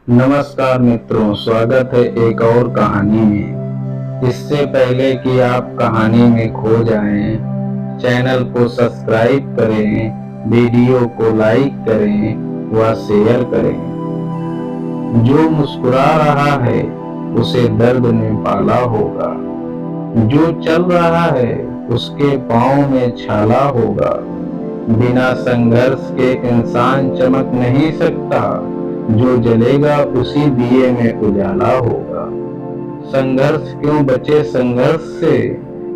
नमस्कार मित्रों, स्वागत है एक और कहानी में। इससे पहले कि आप कहानी में खो जाएं, चैनल को सब्सक्राइब करें, वीडियो को लाइक करें व शेयर करें। जो मुस्कुरा रहा है उसे दर्द ने पाला होगा, जो चल रहा है उसके पाँव में छाला होगा। बिना संघर्ष के इंसान चमक नहीं सकता, जो जलेगा उसी दिए में उजाला होगा। संघर्ष क्यों बचे संघर्ष से,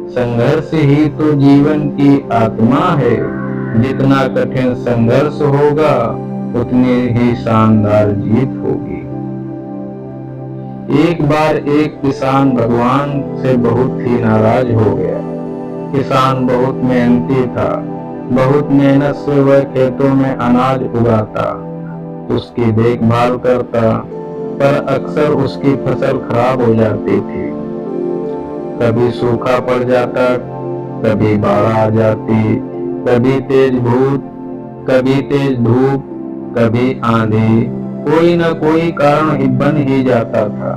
संघर्ष ही तो जीवन की आत्मा है। जितना कठिन संघर्ष होगा उतनी ही शानदार जीत होगी। एक बार एक किसान भगवान से बहुत ही नाराज हो गया। किसान बहुत मेहनती था, बहुत मेहनत से वह खेतों में अनाज उगाता, उसकी देखभाल करता, पर अक्सर उसकी फसल खराब हो जाती थी। कभी सूखा पड़ जाता, कभी बाढ़ आ जाती, कभी तेज धूप, कभी आंधी, कोई न कोई कारण बन ही जाता था।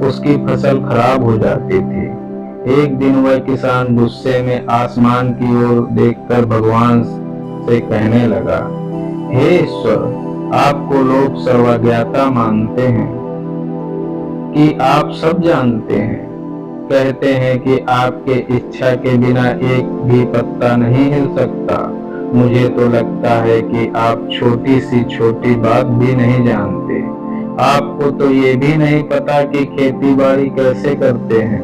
उसकी फसल खराब हो जाती थी। एक दिन वह किसान गुस्से में आसमान की ओर देखकर भगवान से कहने लगा, हे ईश्वर, आपको लोग सर्वज्ञता मानते हैं कि आप सब जानते हैं। कहते हैं कि आपके इच्छा के बिना एक भी पत्ता नहीं हिल सकता। मुझे तो लगता है कि आप छोटी सी छोटी बात भी नहीं जानते। आपको तो ये भी नहीं पता कि खेती बाड़ी कैसे करते हैं।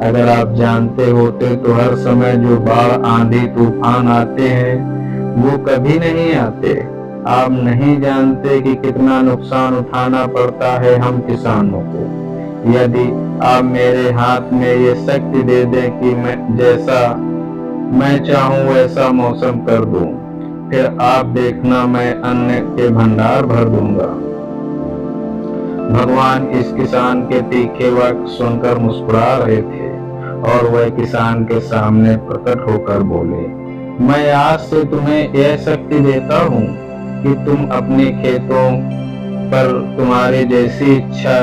अगर आप जानते होते तो हर समय जो बाढ़, आंधी, तूफान आते हैं वो कभी नहीं आते। आप नहीं जानते कि कितना नुकसान उठाना पड़ता है हम किसानों को। यदि आप मेरे हाथ में ये शक्ति दे दें कि मैं जैसा मैं चाहूं वैसा मौसम कर दूं, फिर आप देखना मैं अन्न के भंडार भर दूंगा। भगवान इस किसान के तीखे वाक्य सुनकर मुस्कुरा रहे थे और वह किसान के सामने प्रकट होकर बोले, मैं आज से तुम्हें यह शक्ति देता हूँ कि तुम अपने खेतों पर तुम्हारी जैसी इच्छा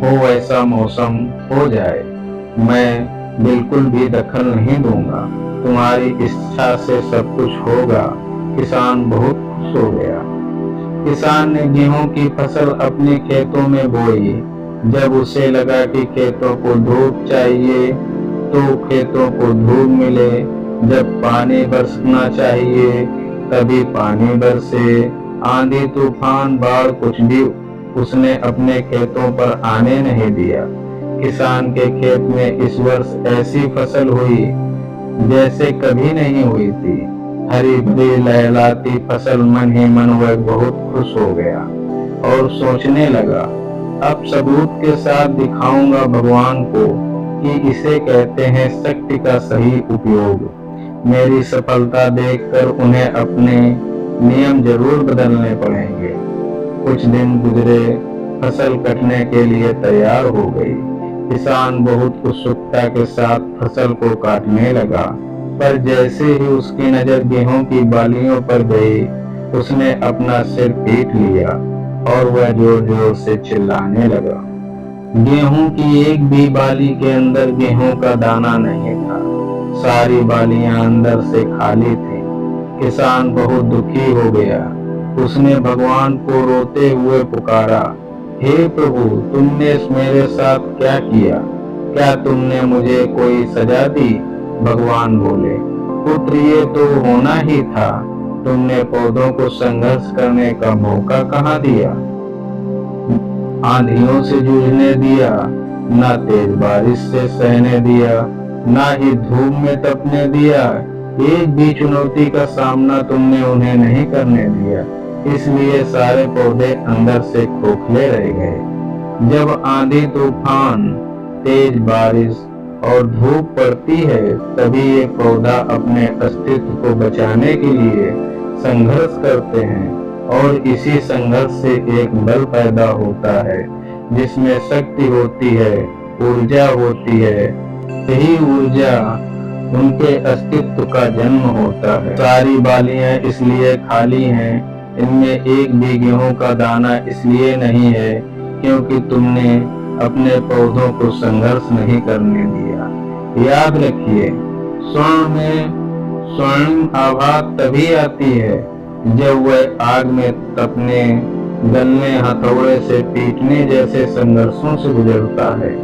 हो वैसा मौसम हो जाए। मैं बिल्कुल भी दखल नहीं दूंगा, तुम्हारी इच्छा से सब कुछ होगा। किसान बहुत खुश हो गया। किसान ने गेहूं की फसल अपने खेतों में बोई। जब उसे लगा कि खेतों को धूप चाहिए तो खेतों को धूप मिले, जब पानी बरसना चाहिए तभी पानी बरसे, आंधी, तूफान, बाढ़ कुछ भी उसने अपने खेतों पर आने नहीं दिया। किसान के खेत में इस वर्ष ऐसी फसल हुई जैसे कभी नहीं हुई थी। हरी भरी लहलाती फसल, मन ही मन वह बहुत खुश हो गया और सोचने लगा, अब सबूत के साथ दिखाऊंगा भगवान को कि इसे कहते हैं शक्ति का सही उपयोग। मेरी सफलता देखकर उन्हें अपने नियम जरूर बदलने पड़ेंगे। कुछ दिन गुजरे, फसल कटने के लिए तैयार हो गई। किसान बहुत उत्सुकता के साथ फसल को काटने लगा, पर जैसे ही उसकी नजर गेहूं की बालियों पर गई, उसने अपना सिर पीट लिया और वह जोर जोर से चिल्लाने लगा। गेहूं की एक भी बाली के अंदर गेहूं का दाना नहीं था। सारी बालियां अंदर से खाली थी। किसान बहुत दुखी हो गया। उसने भगवान को रोते हुए पुकारा, हे प्रभु, तुमने मेरे साथ क्या किया? क्या तुमने मुझे कोई सजा दी? भगवान बोले, पुत्र, ये तो होना ही था। तुमने पौधों को संघर्ष करने का मौका कहाँ दिया? आंधियों से जूझने दिया, ना तेज बारिश से सहने दिया, ना ही धूप में तपने दिया। एक भी चुनौती का सामना तुमने उन्हें नहीं करने दिया। इसलिए सारे पौधे अंदर से खोखले रह गए। जब आंधी, तूफान, तेज बारिश और धूप पड़ती है तभी ये पौधा अपने अस्तित्व को बचाने के लिए संघर्ष करते हैं और इसी संघर्ष से एक बल पैदा होता है जिसमें शक्ति होती है, ऊर्जा होती है। यही ऊर्जा उनके अस्तित्व का जन्म होता है। सारी बालियां इसलिए खाली हैं, इनमें एक भी गेहूं का दाना इसलिए नहीं है क्योंकि तुमने अपने पौधों को संघर्ष नहीं करने दिया। याद रखिए, स्वर्ण में स्वर्णिम आभा तभी आती है जब वह आग में तपने, गलने, हथौड़े से पीटने जैसे संघर्षों से गुजरता है।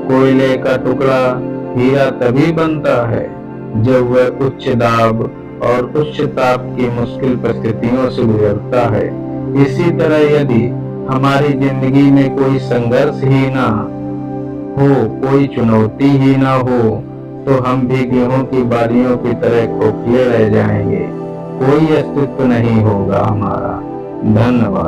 कोयले का टुकड़ा हीरा तभी बनता है जब वह उच्च दाब और उच्च ताप की मुश्किल परिस्थितियों से गुजरता है। इसी तरह यदि हमारी जिंदगी में कोई संघर्ष ही ना हो, कोई चुनौती ही ना हो, तो हम भी गेहूं की बालियों की तरह खोखले रह जाएंगे। कोई अस्तित्व नहीं होगा हमारा। धन्यवाद।